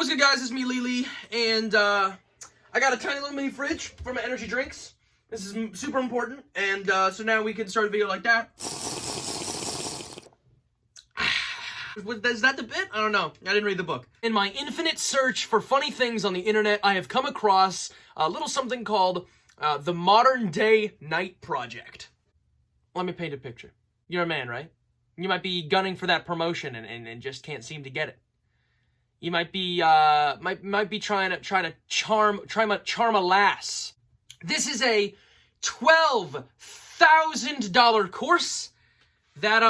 What's good, guys? It's me, Lele, and I got a tiny little mini fridge for my energy drinks. This is super important, and so now we can start a video like that. Is that the bit? I don't know. I didn't read the book. In my infinite search for funny things on the internet, I have come across a little something called the Modern Day Night Project. Let me paint a picture. You're a man, right? You might be gunning for that promotion and just can't seem to get it. You might be trying to charm a lass. This is a $12,000 course that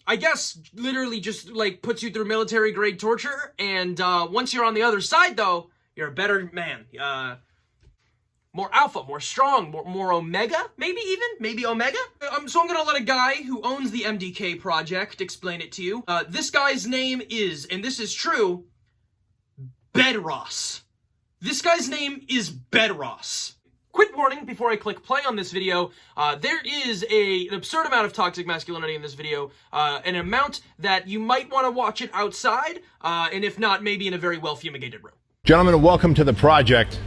I guess literally just like puts you through military grade torture, and once you're on the other side though, you're a better man. More alpha, more strong, more omega, maybe omega? So I'm gonna let a guy who owns the MDK project explain it to you. This guy's name is, and this is true, Bedross. This guy's name is Bedross. Quick warning before I click play on this video, there is an absurd amount of toxic masculinity in this video, an amount that you might want to watch it outside, and if not, maybe in a very well-fumigated room. Gentlemen, welcome to the project.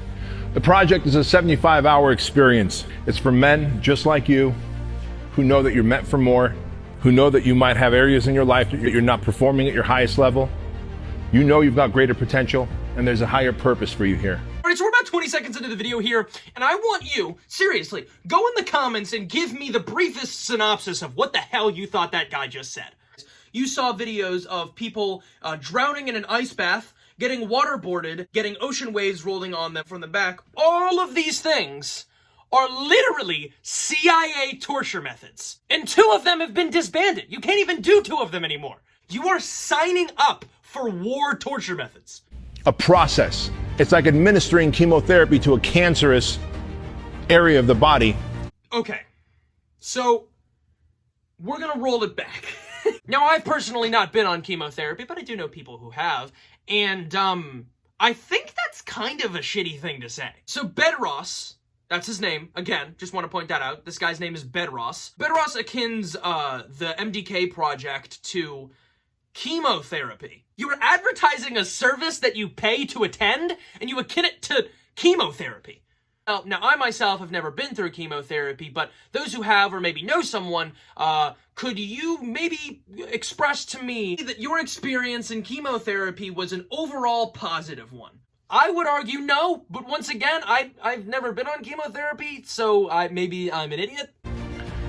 The project is a 75-hour experience. It's for men just like you, who know that you're meant for more, who know that you might have areas in your life that you're not performing at your highest level. You know you've got greater potential, and there's a higher purpose for you here. Alright, so we're about 20 seconds into the video here, and I want you, seriously, go in the comments and give me the briefest synopsis of what the hell you thought that guy just said. You saw videos of people drowning in an ice bath, getting waterboarded, getting ocean waves rolling on them from the back. All of these things are literally CIA torture methods. And 2 of them have been disbanded. You can't even do 2 of them anymore. You are signing up for war torture methods. A process. It's like administering chemotherapy to a cancerous area of the body. Okay, so we're gonna roll it back. Now, I've personally not been on chemotherapy, but I do know people who have, and I think that's kind of a shitty thing to say. So Bedross, that's his name, again, just want to point that out. This guy's name is Bedross. Bedross akins the MDK project to chemotherapy. You are advertising a service that you pay to attend, and you akin it to chemotherapy. Now, I myself have never been through chemotherapy, but those who have or maybe know someone, could you maybe express to me that your experience in chemotherapy was an overall positive one? I would argue no, but once again, I've never been on chemotherapy, so maybe I'm an idiot.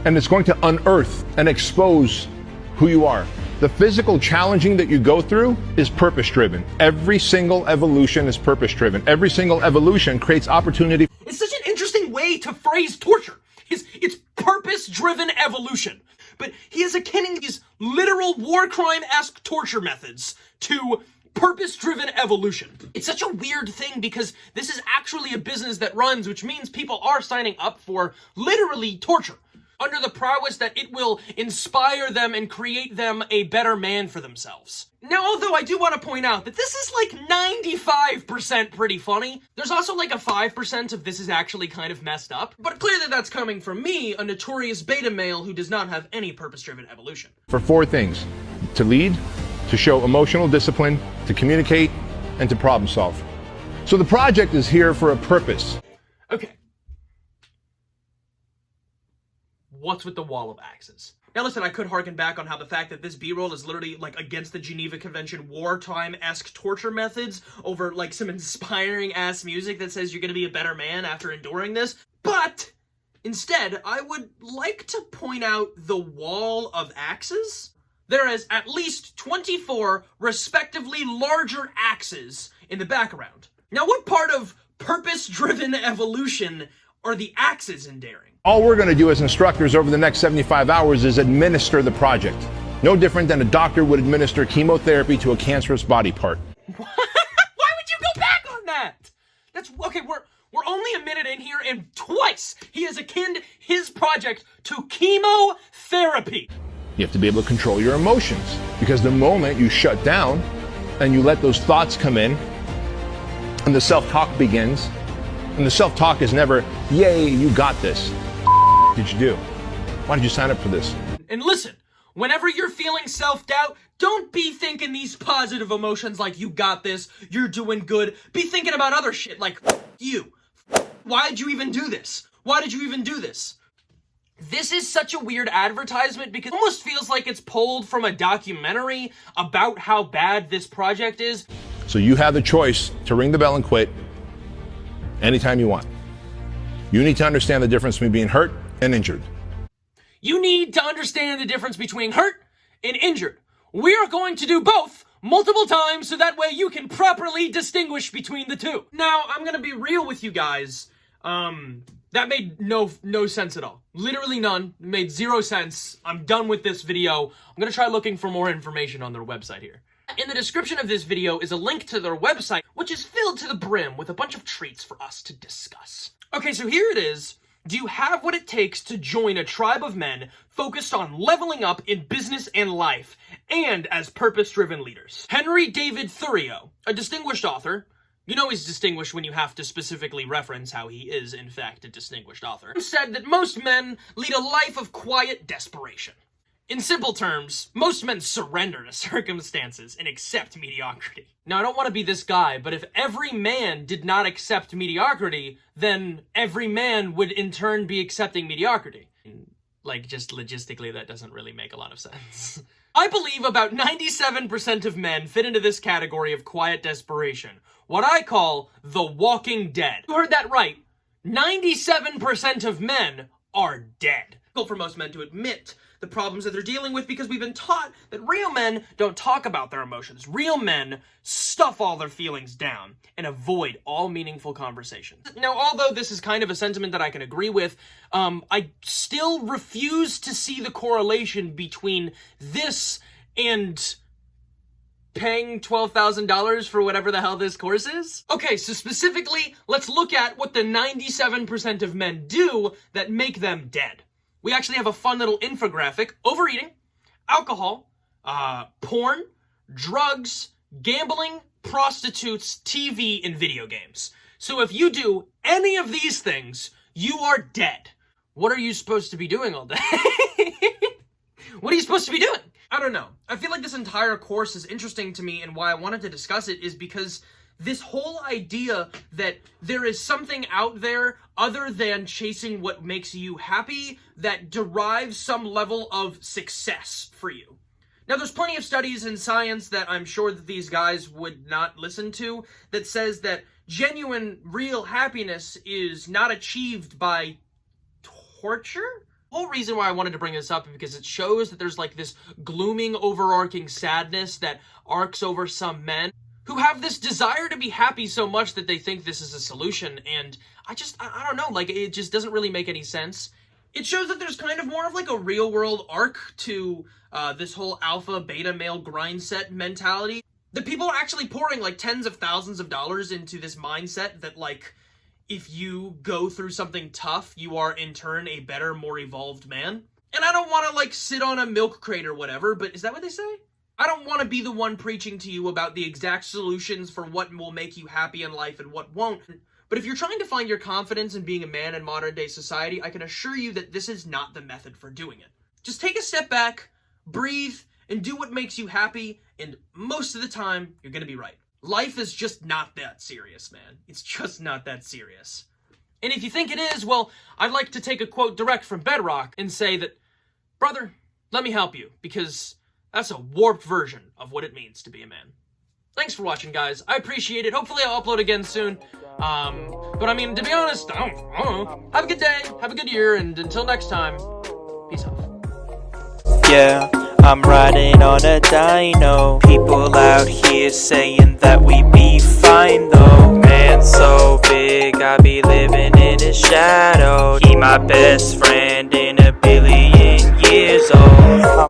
And it's going to unearth and expose who you are. The physical challenging that you go through is purpose-driven. Every single evolution is purpose-driven. Every single evolution creates opportunity. It's such an interesting way to phrase torture. It's purpose-driven evolution. But he is akin these literal war crime-esque torture methods to purpose-driven evolution. It's such a weird thing because this is actually a business that runs, which means people are signing up for literally torture, under the prowess that it will inspire them and create them a better man for themselves. Now, although I do want to point out that this is like 95% pretty funny, there's also like a 5% of this is actually kind of messed up. But clearly that's coming from me, a notorious beta male who does not have any purpose-driven evolution. For 4 things: to lead, to show emotional discipline, to communicate, and to problem solve. So the project is here for a purpose. Okay. What's with the wall of axes? Now listen, I could harken back on how the fact that this B-roll is literally like against the Geneva Convention wartime-esque torture methods over like some inspiring ass music that says you're gonna be a better man after enduring this, but instead I would like to point out the wall of axes. There is at least 24 respectively larger axes in the background. Now what part of purpose-driven evolution are the axes endearing? All we're going to do as instructors over the next 75 hours is administer the project. No different than a doctor would administer chemotherapy to a cancerous body part. Why would you go back on that? That's okay. We're only a minute in here, and twice he has akin his project to chemotherapy. You have to be able to control your emotions, because the moment you shut down and you let those thoughts come in and the self-talk begins, and the self-talk is never, yay, you got this. What did you do? Why did you sign up for this? And listen, whenever you're feeling self-doubt, Don't be thinking these positive emotions like you got this, you're doing good. Be thinking about other shit like, you. Why'd you even do this? Why did you even do this? This is such a weird advertisement because it almost feels like it's pulled from a documentary about how bad this project is. So you have the choice to ring the bell and quit anytime you want. You need to understand the difference between being hurt and injured. You need to understand the difference between hurt and injured. We are going to do both multiple times so that way you can properly distinguish between the two. Now, I'm gonna be real with you guys. That made no sense at all. Literally none. It made 0 sense. I'm done with this video. I'm gonna try looking for more information on their website here. In the description of this video is a link to their website, which is filled to the brim with a bunch of treats for us to discuss. Okay, so here it is. Do you have what it takes to join a tribe of men focused on leveling up in business and life, and as purpose-driven leaders? Henry David Thoreau, a distinguished author. You know he's distinguished when you have to specifically reference how he is, in fact, a distinguished author. Said that most men lead a life of quiet desperation. In simple terms, most men surrender to circumstances and accept mediocrity. Now, I don't want to be this guy, but if every man did not accept mediocrity, then every man would in turn be accepting mediocrity. Like, just logistically, that doesn't really make a lot of sense. I believe about 97% of men fit into this category of quiet desperation, what I call the walking dead. You heard that right. 97% of men are dead. Difficult for most men to admit the problems that they're dealing with because we've been taught that real men don't talk about their emotions. Real men stuff all their feelings down and avoid all meaningful conversations. Now, although this is kind of a sentiment that I can agree with, I still refuse to see the correlation between this and paying $12,000 for whatever the hell this course is. Okay, so specifically, let's look at what the 97% of men do that make them dead. We actually have a fun little infographic. Overeating, alcohol, porn, drugs, gambling, prostitutes, TV, and video games. So if you do any of these things, you are dead. What are you supposed to be doing all day? What are you supposed to be doing? I don't know. I feel like this entire course is interesting to me, and why I wanted to discuss it is because this whole idea that there is something out there other than chasing what makes you happy that derives some level of success for you. Now, there's plenty of studies in science that I'm sure that these guys would not listen to that says that genuine, real happiness is not achieved by torture? The whole reason why I wanted to bring this up is because it shows that there's like this glooming, overarching sadness that arcs over some men who have this desire to be happy so much that they think this is a solution, and I don't know, like, it just doesn't really make any sense. It shows that there's kind of more of like a real-world arc to this whole alpha, beta male grind set mentality. That people are actually pouring like tens of thousands of dollars into this mindset that, like, if you go through something tough, you are in turn a better, more evolved man. And I don't want to like sit on a milk crate or whatever, but is that what they say? I don't want to be the one preaching to you about the exact solutions for what will make you happy in life and what won't. But if you're trying to find your confidence in being a man in modern day society, I can assure you that this is not the method for doing it. Just take a step back, breathe, and do what makes you happy, and most of the time, you're gonna be right. Life is just not that serious, man. It's just not that serious. And if you think it is, well, I'd like to take a quote direct from Bedrock and say that, brother, let me help you, because that's a warped version of what it means to be a man. Thanks for watching, guys. I appreciate it. Hopefully I'll upload again soon. But I mean, to be honest, I don't know. Have a good day, have a good year, and until next time, peace out. Yeah, I'm riding on a dyno. People out here saying that we be fine though. Man so big, I be living in his shadow. He my best friend in a billion years old.